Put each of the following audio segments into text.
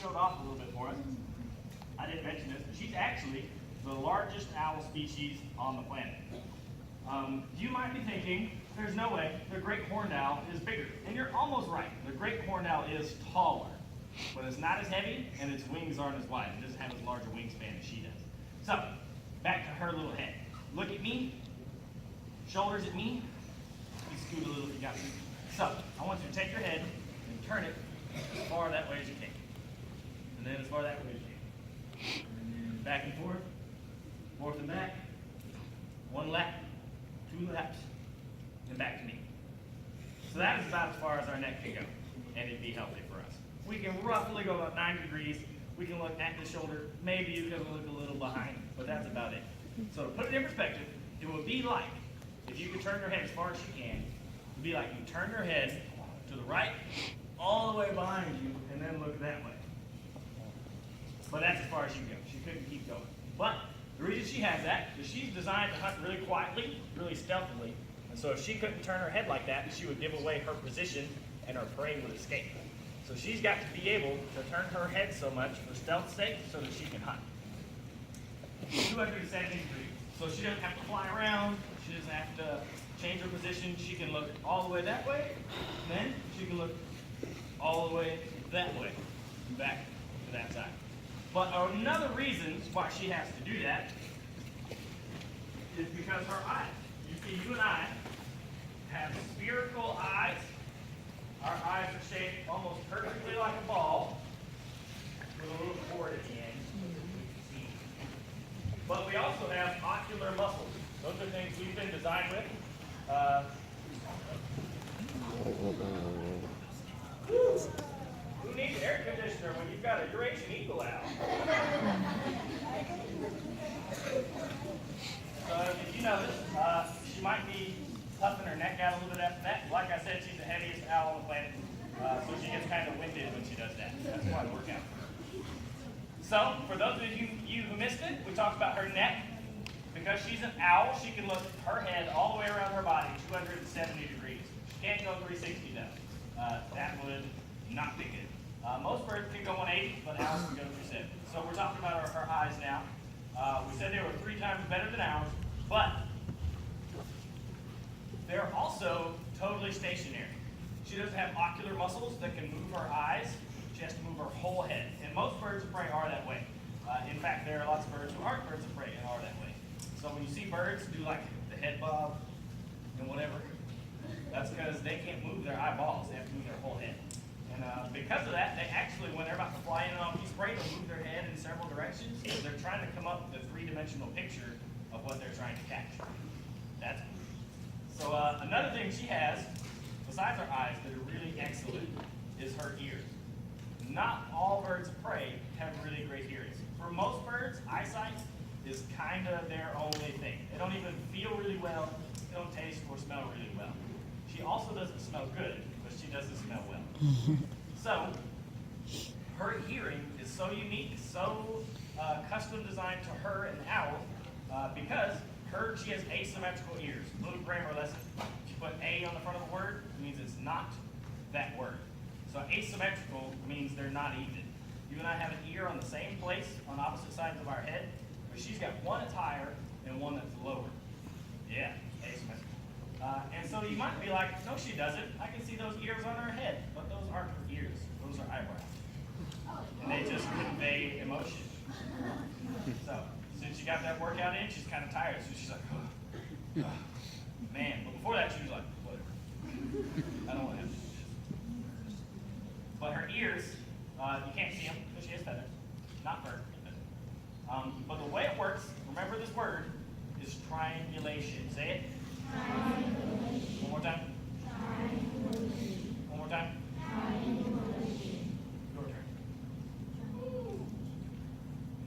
showed off a little bit for us. I didn't mention this, but she's actually the largest owl species on the planet. You might be thinking, there's no way, the great horned owl is bigger. And you're almost right. The great horned owl is taller, but it's not as heavy, and its wings aren't as wide. It doesn't have as large a wingspan as she does. So, back to her little head. Look at me, shoulders at me. You scoot a little if you got to. So, I want you to take your head and turn it as far that way as you can. And then as far that way as you can. And then back and forth and back. One lap, two laps, and back to me. So that is about as far as our neck can go, and it'd be healthy for us. We can roughly go about 9 degrees. We can look at the shoulder. Maybe you can look a little behind, but that's about it. So to put it in perspective, it would be like, if you could turn your head as far as you can, it would be like you turn your head to the right, all the way behind you, and then look that way. But that's as far as she can go. She couldn't keep going. But the reason she has that is she's designed to hunt really quietly, really stealthily. And so if she couldn't turn her head like that, she would give away her position and her prey would escape. So she's got to be able to turn her head so much for stealth's sake so that she can hunt. 270 degrees. So she doesn't have to fly around. She doesn't have to change her position. She can look all the way that way. Then she can look all the way that way. Back to that side. But another reason why she has to do that is because her eyes. You see, you and I have spherical eyes. Our eyes are shaped almost perfectly like a ball with a little cord at the end. But we also have ocular muscles. Those are things we've been designed with. Who needs air conditioner when you've got a Eurasian eagle owl? So if you notice, she might be puffing her neck out a little bit after that. Like I said, she's the heaviest owl on the planet, so she gets kind of winded when she does that. That's why it works out. So for those of you who missed it, we talked about her neck. Because she's an owl, she can look her head all the way around her body, 270 degrees. She can't go 360 though. That would not be good. Most birds can go 180, but owls can go 370. So we're talking about her eyes now. We said they were 3 times better than ours, but they're also totally stationary. She doesn't have ocular muscles that can move her eyes. She has to move her whole head. And most birds of prey are that way. In fact, there are lots of birds who aren't birds of prey and are that way. So when you see birds do like the head bob and whatever, that's because they can't move their eyeballs. They have to move their whole head. And because of that, they actually, when they're about to fly in on a piece of prey, they'll move their head in several directions because they're trying to come up with a 3-dimensional picture of what they're trying to catch. That's cool. So another thing she has, besides her eyes that are really excellent, is her ears. Not all birds of prey have really great hearing. For most birds, eyesight is kind of their only thing. They don't even feel really well, they don't taste or smell really well. She also doesn't smell good, but she doesn't smell well. So, her hearing is so unique, so custom designed to her and the owl, because she has asymmetrical ears. Little grammar lesson. If you put A on the front of a word, it means it's not that word. So asymmetrical means they're not even. You and I have an ear on the same place on opposite sides of our head, but she's got one that's higher and one that's lower. Yeah, asymmetrical. And so you might be like, no, she doesn't. I can see those ears on her head, but those aren't her ears. Those are eyebrows. And they just convey emotion. So since she got that workout in, she's kind of tired. So she's like, oh, man. But before that, she was like, whatever. I don't want to have to do this. But her ears, you can't see them because she has feathers. Not fur. But the way it works, remember this word, is triangulation. Say it. One more time. One more time. Your turn.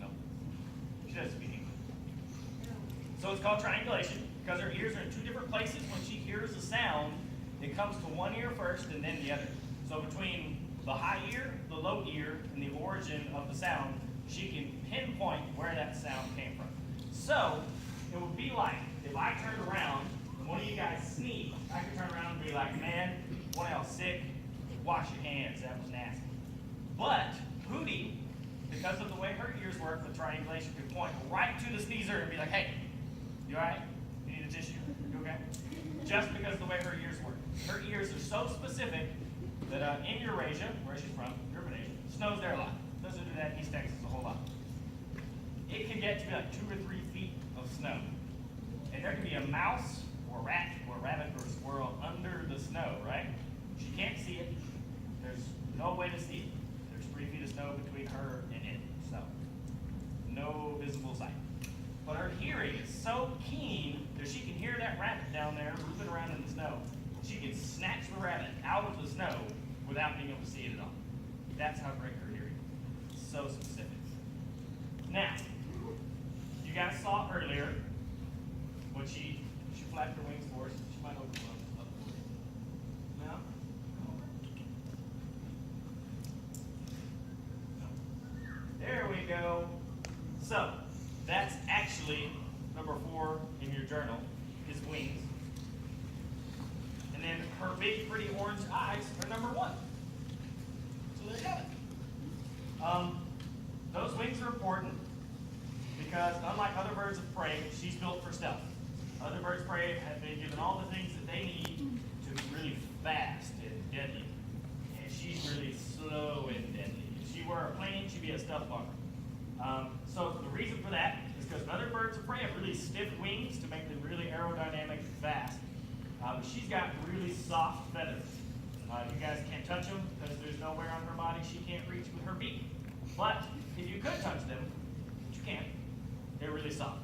No. She doesn't speak English. So it's called triangulation because her ears are in 2 different places. When she hears a sound, it comes to one ear first and then the other. So between the high ear, the low ear, and the origin of the sound, she can pinpoint where that sound came from. So it would be like if I turned around and one of you guys sneezed, I could turn around and be like, man, one of y'all sick, wash your hands, that was nasty. But Hootie work, the triangulation could point right to the sneezer and be like, hey, you all right? You need a tissue? You okay? Just because of the way her ears work. Her ears are so specific that in Eurasia, where she's from, urban Asia, snows there a lot. Doesn't do that in East Texas a whole lot. It can get to be like 2 or 3 feet of snow. And there can be a mouse or rat or rabbit or squirrel under the snow, right? She can't see it. There's no way to see it. There's 3 feet of snow between her and it. So, no visible sight. But her hearing is so keen that she can hear that rabbit down there moving around in the snow. She can snatch the rabbit out of the snow without being able to see it at all. That's how great her hearing is. So specific. Now, you guys saw earlier what she flapped her wings for us. She might open them up for you. No? No. There we go. So, that's actually number 4 in your journal, is wings. And then her big, pretty orange eyes are number 1. So there you have it. Those wings are important because unlike other birds of prey, she's built for stealth. Other birds of prey have been given all the things that they need to be really fast and deadly. And she's really slow and deadly. If she were a plane, she'd be a stealth bomber. So the reason for that is because other birds of prey have really stiff wings to make them really aerodynamic and fast. She's got really soft feathers. You guys can't touch them because there's nowhere on her body she can't reach with her beak. But if you could touch them, which you can't, they're really soft.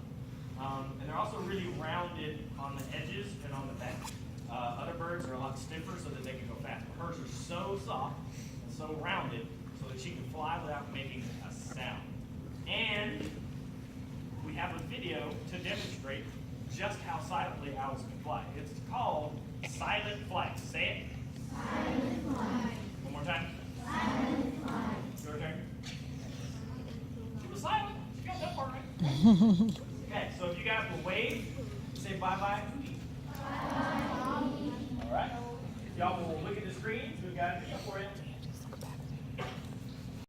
And they're also really rounded on the edges and on the back. Other birds are a lot stiffer so that they can go fast. But hers are so soft and so rounded so that she can fly without making a sound. And we have a video to demonstrate just how silently owls can fly. It's called silent flight. Say it. Silent flight. One more time. Silent flight. Your turn. She was silent. She got that part right. Okay, so if you guys will wave, say bye-bye. Bye-bye. All right. If y'all will look at the screens, we've got a video for you.